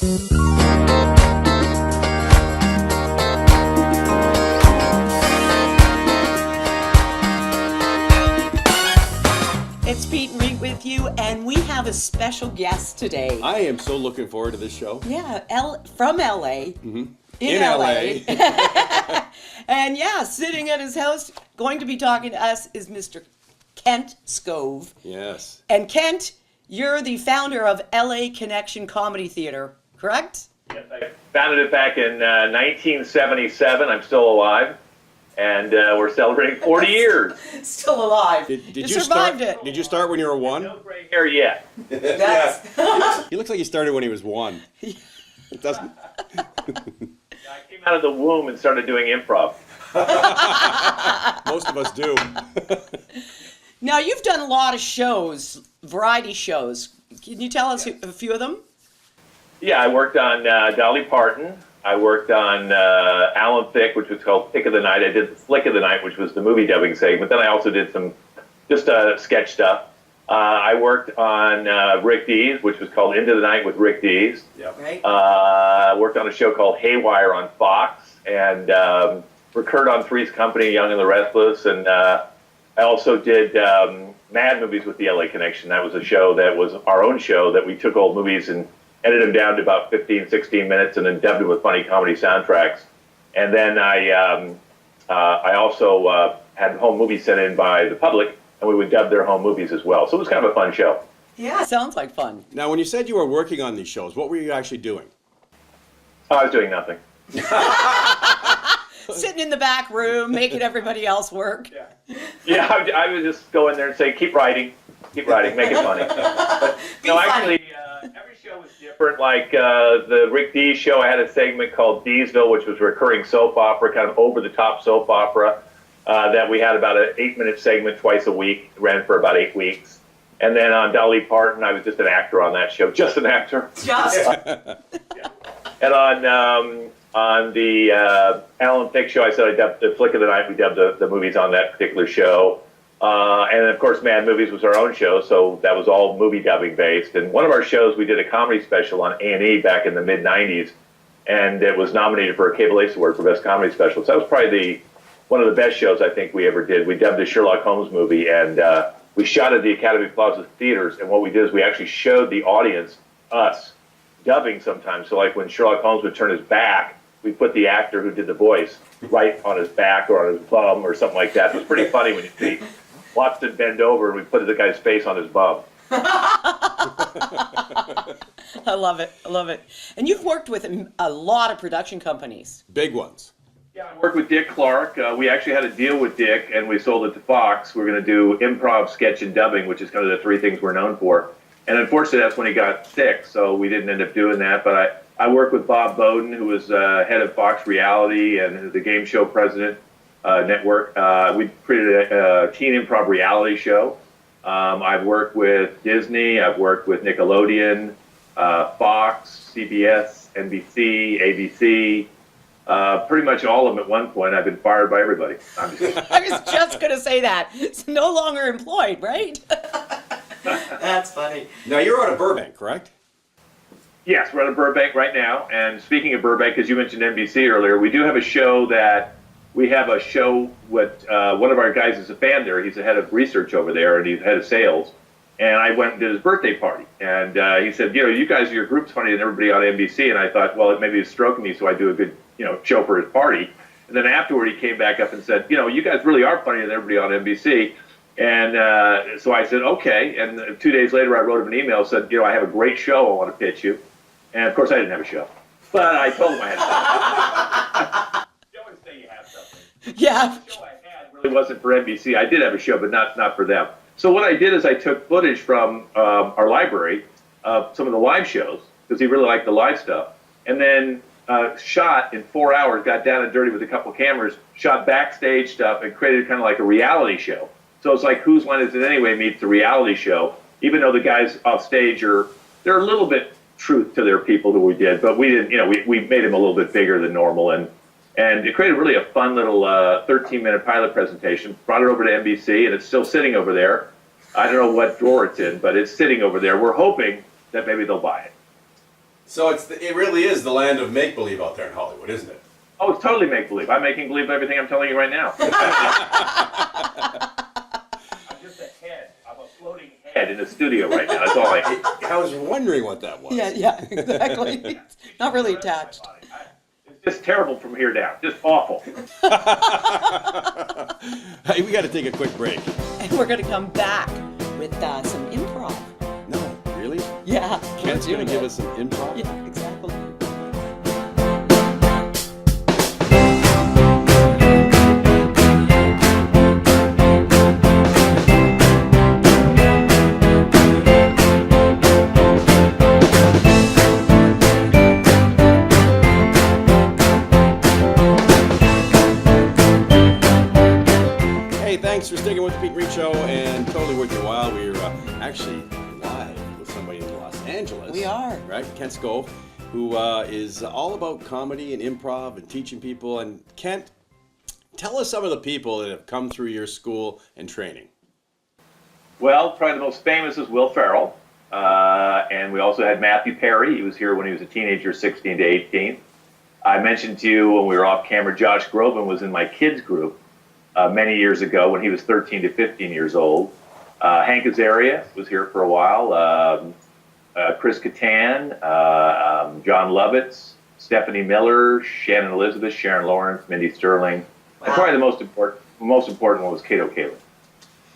It's Peet and Reet with you, and we have a special guest today. I am so looking forward to this show. Yeah, from L.A. Mm-hmm. In L.A. And yeah, sitting at his house, going to be talking to us is Mr. Kent Skov. Yes. And Kent, you're the founder of L.A. Connection Comedy Theater, correct? Yes, I founded it back in 1977. I'm still alive. And we're celebrating 40 years. Still alive. Did you you survived start, it. Did you start when you were one? No gray hair yet. He looks like he started when he was one. It doesn't. I came out of the womb and started doing improv. Most of us do. Now, you've done a lot of shows, variety shows. Can you tell us a few of them? Yeah, I worked on Dolly Parton. I worked on Alan Thicke, which was called Pick of the Night. I did the Flick of the Night, which was the movie dubbing segment. Then I also did some just sketch stuff. I worked on Rick Dees, which was called Into the Night with Rick Dees. Yep. Right. I worked on a show called Haywire on Fox, and recurred on Three's Company, Young and the Restless, and I also did Mad Movies with the LA Connection. That was a show that was our own show that we took old movies and edited them down to about 15, 16 minutes and then dubbed them with funny comedy soundtracks. And then I also had home movies sent in by the public, and we would dub their home movies as well. So it was kind of a fun show. Yeah, sounds like fun. Now, when you said you were working on these shows, what were you actually doing? I was doing nothing. Sitting in the back room, making everybody else work. Yeah, I would just go in there and say, keep writing, make it funny. But, no, actually, every show was different. Like the Rick Dees show, I had a segment called Deesville, which was a recurring soap opera, kind of over-the-top soap opera, that we had about an 8-minute segment twice a week. It ran for about 8 weeks. And then on Dolly Parton, I was just an actor on that show, just an actor. Just. Yeah. And on the Alan Thicke show, I said I dubbed the Flick of the Night. We dubbed the movies on that particular show. And of course, Mad Movies was our own show, so that was all movie dubbing based. And one of our shows, we did a comedy special on A&E back in the mid-'90s, and it was nominated for a Cable Ace Award for Best Comedy Special. So that was probably one of the best shows I think we ever did. We dubbed the Sherlock Holmes movie, and we shot at the Academy Plaza Theaters, and what we did is we actually showed the audience us dubbing sometimes. So like when Sherlock Holmes would turn his back, we put the actor who did the voice right on his back or on his bum or something like that. It was pretty funny when you see Watson bend over and we put the guy's face on his bum. I love it. I love it. And you've worked with a lot of production companies. Big ones. Yeah, I worked with Dick Clark. We actually had a deal with Dick, and we sold it to Fox. We're going to do improv, sketch, and dubbing, which is kind of the three things we're known for. And unfortunately, that's when he got sick, so we didn't end up doing that. But I worked with Bob Bowden, who was head of Fox Reality and the game show president network. We created a teen improv reality show. I've worked with Disney. I've worked with Nickelodeon, Fox, CBS, NBC, ABC. Pretty much all of them at one point. I've been fired by everybody. I was just going to say that. It's no longer employed, right? That's funny. Now, you're out of Burbank, correct? Yes, we're out of Burbank right now. And speaking of Burbank, because you mentioned NBC earlier, we do have a show with one of our guys is a fan there. He's the head of research over there, and he's head of sales. And I went and did his birthday party. And he said, you guys, your group's funnier than everybody on NBC. And I thought, well, maybe he's stroking me, so I do a good show for his party. And then afterward, he came back up and said, you guys really are funnier than everybody on NBC. And so I said, okay. And 2 days later, I wrote him an email, said, I have a great show I want to pitch you. And of course, I didn't have a show. But I told him I had something. You always say you have something. Yeah. The show I had really wasn't for NBC. I did have a show, but not for them. So what I did is I took footage from our library of some of the live shows, because he really liked the live stuff, and then shot in 4 hours, got down and dirty with a couple cameras, shot backstage stuff, and created kind of like a reality show. So it's like Whose Line Is It Anyway meets the reality show, even though the guys off stage they're a little bit truth to their people that we did, but we didn't, we made him a little bit bigger than normal, and it created really a fun little 13-minute pilot presentation, brought it over to NBC, and it's still sitting over there. I don't know what drawer it's in, but it's sitting over there. We're hoping that maybe they'll buy it. So it really is the land of make-believe out there in Hollywood, isn't it? Oh, it's totally make-believe. I'm making believe everything I'm telling you right now. I'm just a head. I'm a floating head in the studio right now. That's all I am. I was wondering what that was. Yeah, exactly. Not really attached. It's just terrible from here down. Just awful. Hey, we got to take a quick break. And we're going to come back with some improv. No, really? Yeah. Kent's we're going to doing give it. us some improv? Yeah, exactly. Thanks for sticking with the Peet and Reet Show, and totally worth your while. We're actually live with somebody in Los Angeles. We are. Right? Kent Skov, who is all about comedy and improv and teaching people. And Kent, tell us some of the people that have come through your school and training. Well, probably the most famous is Will Ferrell. And we also had Matthew Perry. He was here when he was a teenager, 16 to 18. I mentioned to you when we were off camera, Josh Groban was in my kids group. Many years ago when he was 13 to 15 years old. Hank Azaria was here for a while. Chris Kattan, John Lovitz, Stephanie Miller, Shannon Elizabeth, Sharon Lawrence, Mindy Sterling. Wow. And probably the most important one was Kato Kalin.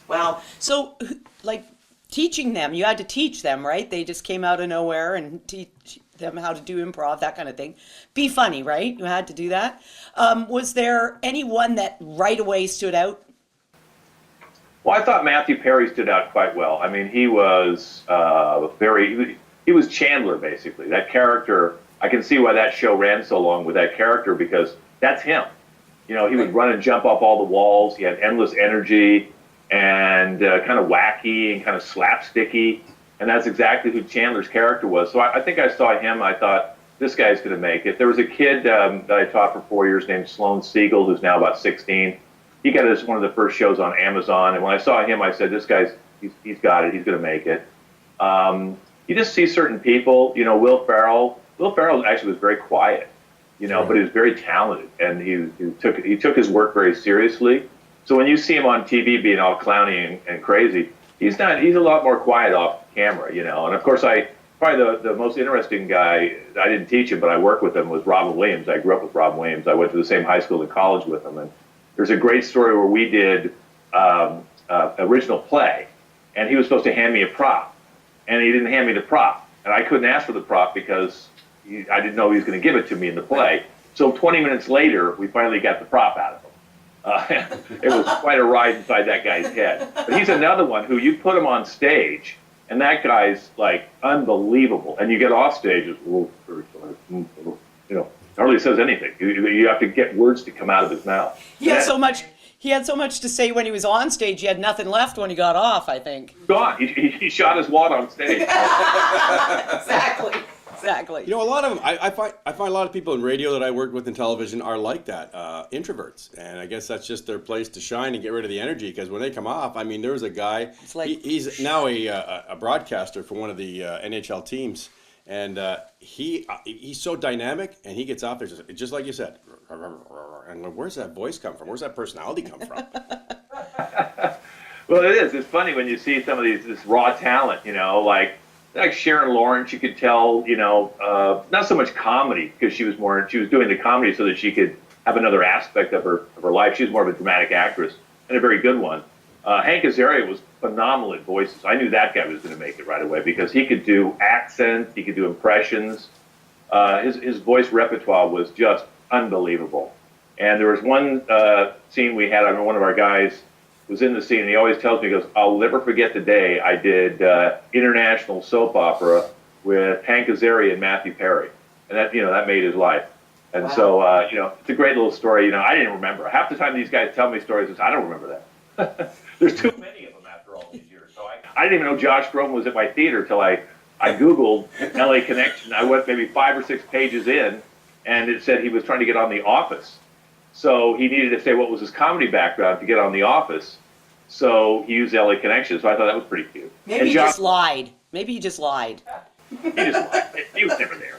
Wow. So, like, teaching them, you had to teach them, right? They just came out of nowhere and teach them how to do improv, that kind of thing. Be funny, right? You had to do that. Was there anyone that right away stood out? Well, I thought Matthew Perry stood out quite well. I mean, he was he was Chandler, basically. That character, I can see why that show ran so long with that character, because that's him. You know, he would run and jump off all the walls. He had endless energy and kind of wacky and kind of slapsticky. And that's exactly who Chandler's character was. So I think I saw him. I thought, this guy's going to make it. There was a kid that I taught for 4 years named Sloan Siegel, who's now about 16. He got us one of the first shows on Amazon. And when I saw him, I said, this guy's, he's got it. He's going to make it. You just see certain people, you know, Will Ferrell. Will Ferrell actually was very quiet, you know, but he was very talented. And he took his work very seriously. So when you see him on TV being all clowny and crazy, he's a lot more quiet off camera, you know. And of course, probably the most interesting guy, I didn't teach him, but I worked with him, was Robin Williams. I grew up with Robin Williams. I went to the same high school and college with him. And there's a great story where we did original play, and he was supposed to hand me a prop, and he didn't hand me the prop. And I couldn't ask for the prop because I didn't know he was going to give it to me in the play. So 20 minutes later, we finally got the prop out of him. It was quite a ride inside that guy's head. But he's another one who you put him on stage, and that guy's like unbelievable. And you get off stage, it's, you know, hardly says anything. You have to get words to come out of his mouth. He had so much to say when he was on stage. He had nothing left when he got off, I think. Gone. He shot his wad on stage. Exactly. You know, a lot of them, I find a lot of people in radio that I worked with in television are like that, introverts. And I guess that's just their place to shine and get rid of the energy, because when they come off, I mean, there was a guy, he's now a broadcaster for one of the NHL teams. And he's so dynamic, and he gets off there just like you said. And where's that voice come from? Where's that personality come from? Well, it is. It's funny when you see some of this raw talent, you know, like Sharon Lawrence. You could tell, you know, not so much comedy, because she was doing the comedy so that she could have another aspect of her life. She was more of a dramatic actress, and a very good one. Hank Azaria was phenomenal at voices. I knew that guy was going to make it right away, because he could do accents, he could do impressions. His voice repertoire was just unbelievable. And there was one scene we had. I remember one of our guys was in the scene, and he always tells me, he goes, "I'll never forget the day I did international soap opera with Hank Azaria and Matthew Perry," and that made his life. And so it's a great little story. You know, I didn't remember. Half the time these guys tell me stories, I don't remember that. There's too many of them after all these years. So I didn't even know Josh Groban was at my theater till I Googled L.A. Connection. I went maybe 5 or 6 pages in, and it said he was trying to get on The Office. So he needed to say what was his comedy background to get on The Office. So he used L.A. Connection. So I thought that was pretty cute. Maybe he just lied. Maybe he just lied. He just liked it. He was never there.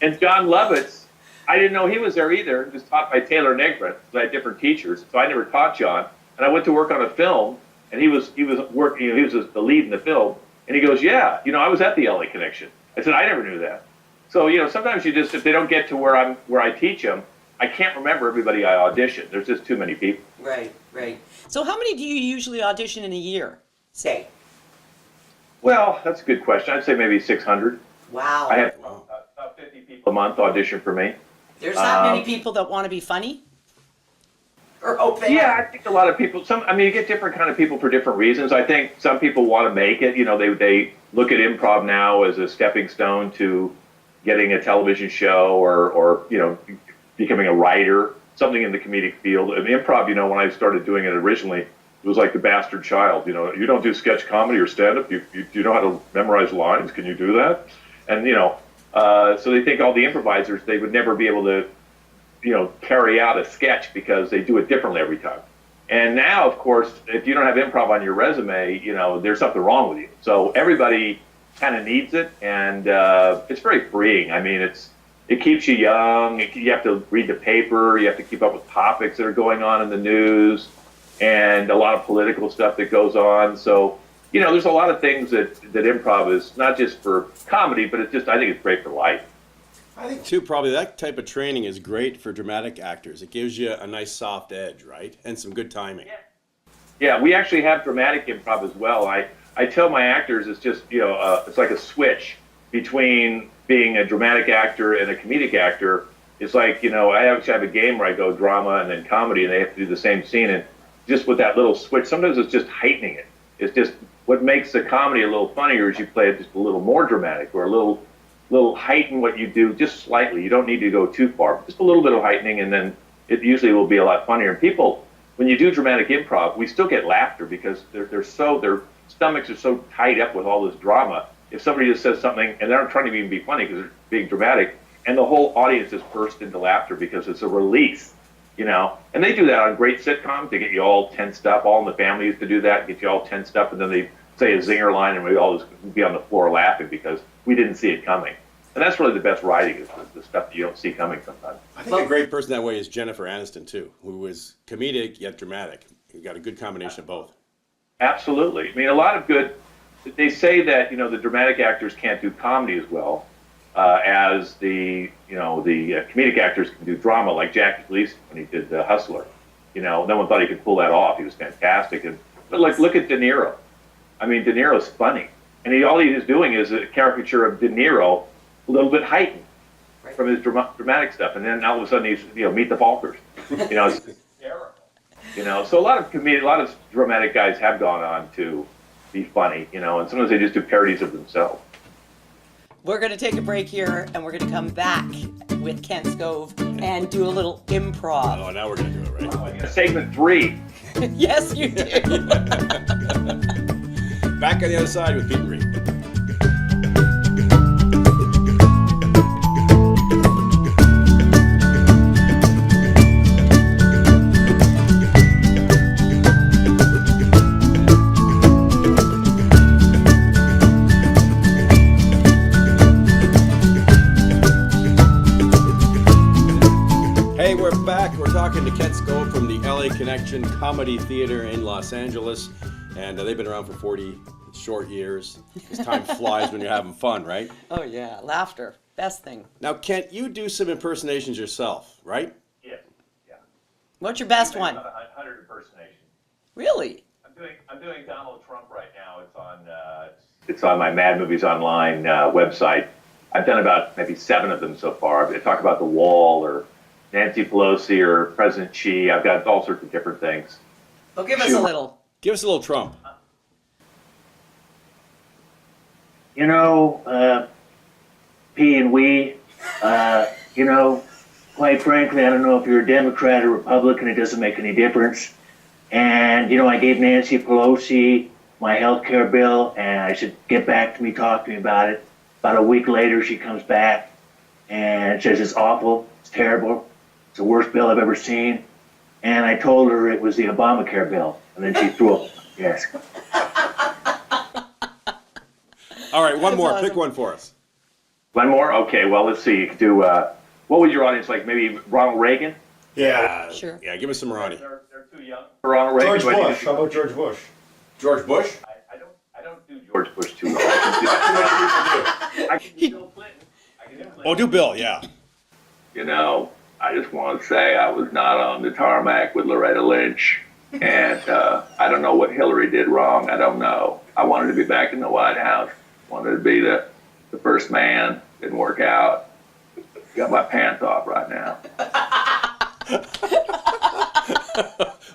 And John Lovitz, I didn't know he was there either. He was taught by Taylor Negrin. So I had different teachers, so I never taught John. And I went to work on a film, and he was working. He was the lead in the film, and he goes, "Yeah, I was at the LA Connection." I said, "I never knew that." So sometimes you just, if they don't get to where I teach them, I can't remember everybody I auditioned. There's just too many people. Right. So how many do you usually audition in a year? Say. Well, that's a good question. I'd say maybe 600. Wow. I have about 50 people a month audition for me. There's that many people that want to be funny? Or hope they Yeah, I think a lot of people, you get different kind of people for different reasons. I think some people want to make it. They look at improv now as a stepping stone to getting a television show or becoming a writer, something in the comedic field. And improv, when I started doing it originally, it was like the bastard child. You don't do sketch comedy or stand-up. You know how to memorize lines. Can you do that? And, so they think all the improvisers, they would never be able to, carry out a sketch because they do it differently every time. And now, of course, if you don't have improv on your resume, there's something wrong with you. So everybody kind of needs it, and it's very freeing. It keeps you young. You have to read the paper. You have to keep up with topics that are going on in the news, and a lot of political stuff that goes on. So, there's a lot of things that improv is not just for comedy, but I think it's great for life. I think, too, probably that type of training is great for dramatic actors. It gives you a nice soft edge, right? And some good timing. Yeah, we actually have dramatic improv as well. I tell my actors it's just, it's like a switch between being a dramatic actor and a comedic actor. It's like, I actually have a game where I go drama and then comedy, and they have to do the same scene. And just with that little switch, sometimes it's just heightening it. It's just what makes the comedy a little funnier is you play it just a little more dramatic or a little heighten what you do just slightly. You don't need to go too far, just a little bit of heightening, and then it usually will be a lot funnier. And people, when you do dramatic improv, we still get laughter because their stomachs are so tied up with all this drama. If somebody just says something and they're not trying to even be funny because they're being dramatic, and the whole audience just burst into laughter because it's a release, And they do that on great sitcoms. They get you all tensed up. All in the Family used to do that, get you all tensed up, and then they say a zinger line, and we all just be on the floor laughing because we didn't see it coming. And that's really the best writing, is the stuff that you don't see coming sometimes. I think a great person that way is Jennifer Aniston, too, who was comedic yet dramatic. You got a good combination of both. Absolutely. A lot of good, they say that, the dramatic actors can't do comedy as well as the comedic actors can do drama, like Jackie Gleason when he did Hustler. No one thought he could pull that off. He was fantastic. But look at De Niro. De Niro's funny. And all he is doing is a caricature of De Niro, a little bit heightened from his dramatic stuff. And then all of a sudden he's, Meet the Falkers. It's hysterical. So a lot of dramatic guys have gone on to be funny, and sometimes they just do parodies of themselves. We're going to take a break here, and we're going to come back with Kent Skov and do a little improv. Oh, now we're going to do it, right? Segment 3. Yes, you do. Back on the other side with Peet and Reet. Hey, we're back. We're talking to Kent Skov from the L.A Connection Comedy Theater in Los Angeles. And they've been around for 40 short years. This time flies when you're having fun, right? Oh, yeah. Laughter. Best thing. Now, Kent, you do some impersonations yourself, right? Yeah. What's your best one? About 100 impersonations. Really? I'm doing Donald Trump right now. It's on my Mad Movies Online website. I've done about maybe 7 of them so far. I talk about the Wall or Nancy Pelosi or President Xi. I've got all sorts of different things. Well, give us a little. Give us a little Trump. P and we, quite frankly, I don't know if you're a Democrat or Republican, it doesn't make any difference. And, I gave Nancy Pelosi my health care bill, and I said, get back to me, talk to me about it. About a week later, she comes back and says it's awful, it's terrible, it's the worst bill I've ever seen. And I told her it was the Obamacare bill, and then she threw up. Yes. All right, one That's more. awesome. Pick one for us. One more? Okay, well, let's see. You could do, what was your audience like? Maybe Ronald Reagan? Yeah. Sure. Yeah, give us some Ronnie. They're too young for Ronald Reagan. George Do I need to Bush. do- How about George Bush? George Bush? I don't do George Bush too well. I can do Bill Clinton. Oh, do Bill, yeah. You know, I just want to say I was not on the tarmac with Loretta Lynch. And I don't know what Hillary did wrong. I don't know. I wanted to be back in the White House. Wanted to be the first man. Didn't work out. Got my pants off right now.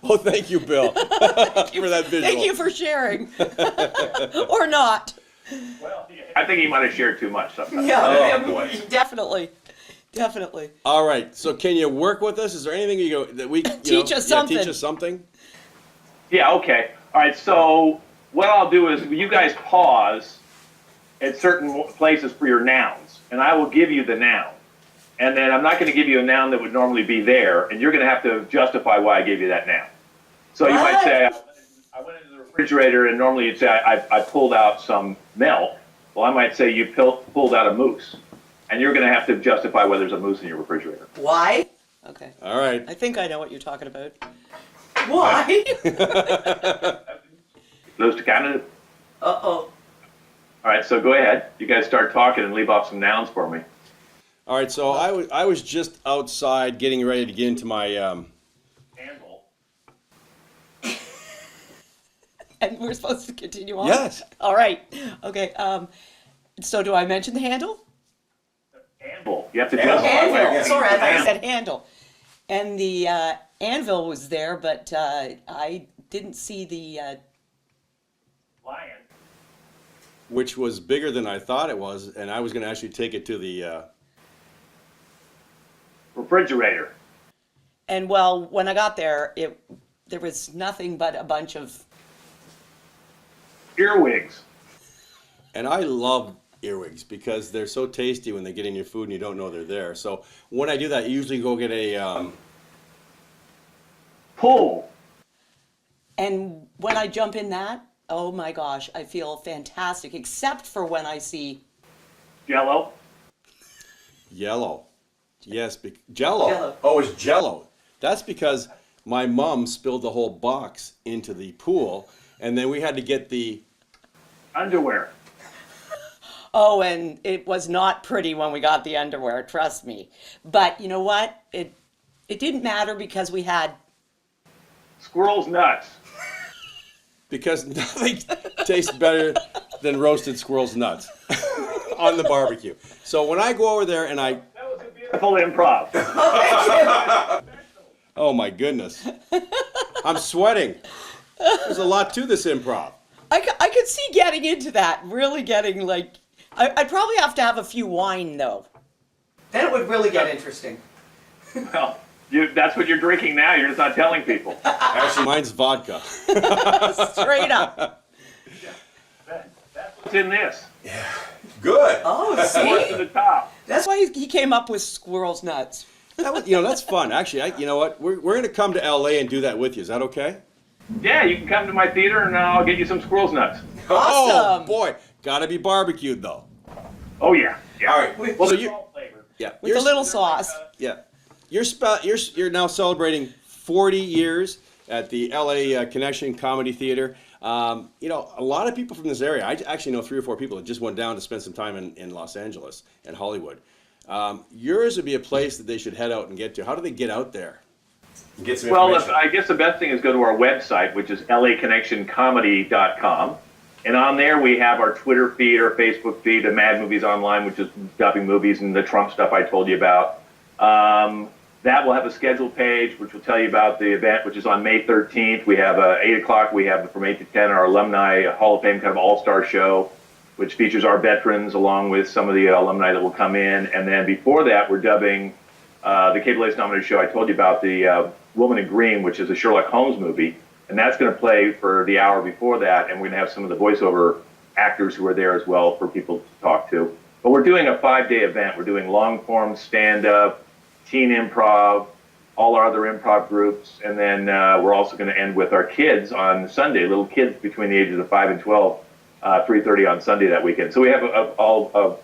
Oh, thank you, Bill, for that visual. Thank you for sharing. Or not. Well, I think he might have shared too much sometimes. Yeah, Oh, boy. definitely. Definitely. All right, so can you work with us? Is there anything you go that we Teach us something. Teach us something. Yeah, okay. All right, so what I'll do is you guys pause at certain places for your nouns, and I will give you the noun. And then I'm not going to give you a noun that would normally be there, and you're going to have to justify why I gave you that noun. So you might What? say, I went into the refrigerator, and normally you'd say, I pulled out some milk. Well, I might say, you pulled out a moose. And you're going to have to justify whether there's a moose in your refrigerator. Why? Okay. All right. I think I know what you're talking about. Why? Those two kind of. Uh-oh. All right, so go ahead. You guys start talking and leave off some nouns for me. All right, so I was just outside getting ready to get into my Handle. And we're supposed to continue on? Yes. All right. Okay. So do I mention the handle? Anvil. You have to justify. Anvil. Sorry, I thought you said handle. And the anvil was there, but I didn't see the... Lion. which was bigger than I thought it was, and I was going to actually take it to the. Refrigerator. And well, when I got there, there was nothing but a bunch of... Earwigs. And I love earwigs because they're so tasty when they get in your food and you don't know they're there. So when I do that, I usually go get a. Pool. And when I jump in that, oh my gosh, I feel fantastic, except for when I see... Jello. Yellow. Yes, Jello. Jello. Oh, it's Jello. That's because my mom spilled the whole box into the pool, and then we had to get the. Underwear. Oh, and it was not pretty when we got the underwear, trust me. But you know what? It didn't matter because we had... Squirrel's nuts. Because nothing tastes better than roasted squirrel's nuts on the barbecue. So when I go over there and I. That was a beautiful improv. Oh my goodness. I'm sweating. There's a lot to this improv. I could see getting into that, really getting like... I'd probably have to have a few wine, though. Then it would really get interesting. Well, that's what you're drinking now. You're just not telling people. Actually, mine's vodka. Straight up. That's what's in this. Good. Oh, What's to see? the top? That's why he came up with squirrel's nuts. That's fun. Actually, you know what? We're going to come to L.A. and do that with you. Is that okay? Yeah, you can come to my theater and I'll get you some squirrel's nuts. Awesome. Oh, boy. Got to be barbecued, though. Oh, yeah. Yeah. All right. With, Well, so Salt you, flavor. yeah, with a little sauce. Yeah. You're now celebrating 40 years at the L.A. Connection Comedy Theater. A lot of people from this area, I actually know 3 or 4 people that just went down to spend some time in Los Angeles and Hollywood. Yours would be a place that they should head out and get to. How do they get out there? Get some Well, information. I guess the best thing is go to our website, which is laconnectioncomedy.com. And on there we have our Twitter feed, our Facebook feed, the Mad Movies Online, which is dubbing movies and the Trump stuff I told you about. That will have a schedule page, which will tell you about the event, which is on May 13th. We have 8 o'clock. We have from 8 to 10 our alumni Hall of Fame kind of all-star show, which features our veterans along with some of the alumni that will come in. And then before that, we're dubbing the Cable Ace nominated show I told you about, the Woman in Green, which is a Sherlock Holmes movie. And that's going to play for the hour before that. And we're going to have some of the voiceover actors who are there as well for people to talk to. But we're doing a 5-day event. We're doing long-form stand-up, teen improv, all our other improv groups. And then we're also going to end with our kids on Sunday, little kids between the ages of 5 and 12, 3:30 on Sunday that weekend. So we have a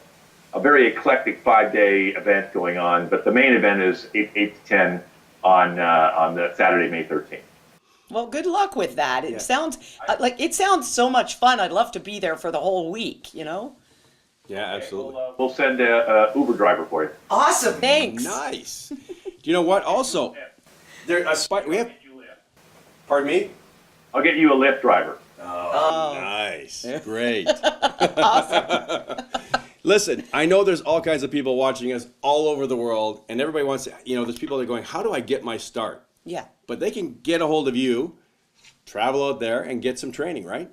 very eclectic 5-day event going on, but the main event is 8 to 10 on the Saturday, May 13th. Well, good luck with that. It sounds it sounds so much fun. I'd love to be there for the whole week, you know? Yeah, absolutely. We'll send a Uber driver for you. Awesome. Thanks. Nice. Do you know what? Also, we have. Pardon me? I'll get you a Lyft driver. Oh, nice. Great. Listen, I know there's all kinds of people watching us all over the world, and everybody wants to, there's people that are going, how do I get my start? Yeah. But they can get a hold of you, travel out there, and get some training, right?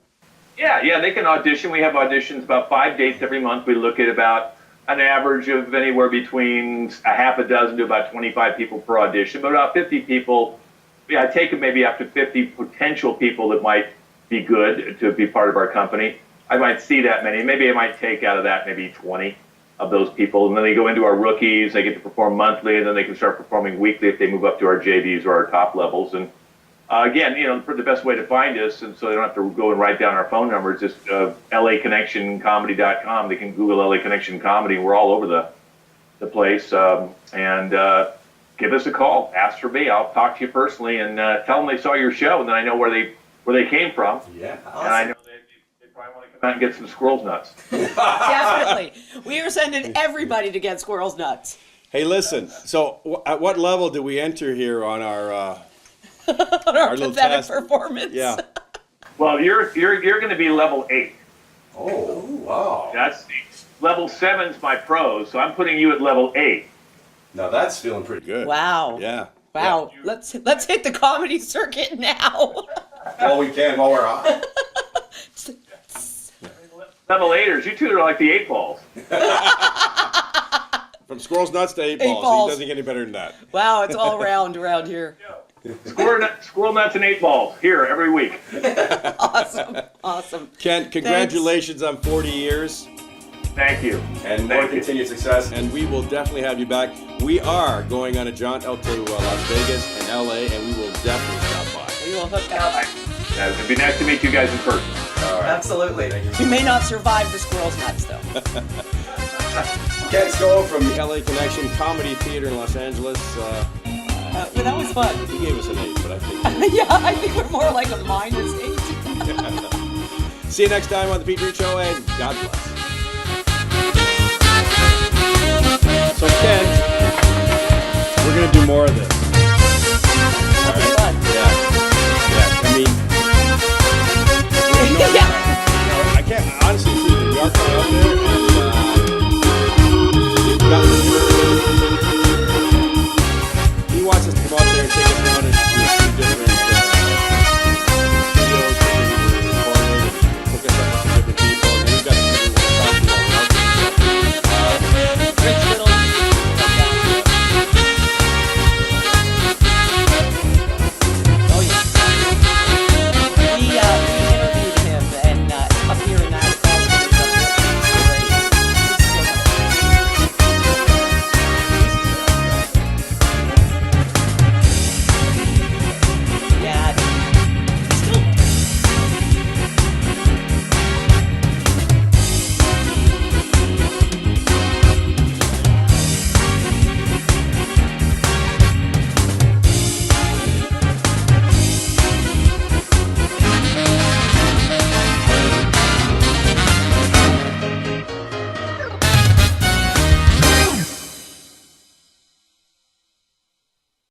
Yeah, they can audition. We have auditions about 5 dates every month. We look at about an average of anywhere between a half a dozen to about 25 people per audition, but about 50 people. I take maybe up to 50 potential people that might be good to be part of our company. I might see that many. Maybe I might take out of that maybe 20 of those people. And then they go into our rookies. They get to perform monthly, and then they can start performing weekly if they move up to our JVs or our top levels. And again, for the best way to find us, and so they don't have to go and write down our phone numbers, just LAConnectionComedy.com. They can Google LA Connection Comedy. We're all over the place. And give us a call. Ask for me. I'll talk to you personally and tell them they saw your show, and then I know where they came from. Yeah. Awesome. And I know they probably want to come out and get some squirrel's nuts. Definitely. We are sending everybody to get squirrel's nuts. Hey, listen. So, at what level do we enter here on our On our little pathetic test? performance. Yeah. Well, you're going to be level 8. Oh, wow. That's level 7's my pros, so I'm putting you at level 8. Now that's feeling pretty good. Wow. Yeah. Wow. Yeah. Let's hit the comedy circuit now. Well, we can while we're on. Level 8ers, you two are like the 8 balls. From squirrel's nuts to 8 Eight balls. balls. He doesn't get any better than that. Wow, it's all around here. Squirrel nuts and 8 balls here every week. Awesome. Ken, congratulations on 40 years. Thank you. And more continued success. And we will definitely have you back. We are going on a jaunt out to Las Vegas and LA, and we will definitely stop by. We will hook up. It'd be nice to meet you guys in person. All right. Absolutely. You may not survive the squirrel's nuts, though. Ken Skov from the L.A. Connection Comedy Theater in Los Angeles. Well, that was fun. He gave us an 8, but I think... Yeah, I think we're more like a -8. See you next time on the Peet Reet Show, and God bless. So, Ken, we're going to do more of this.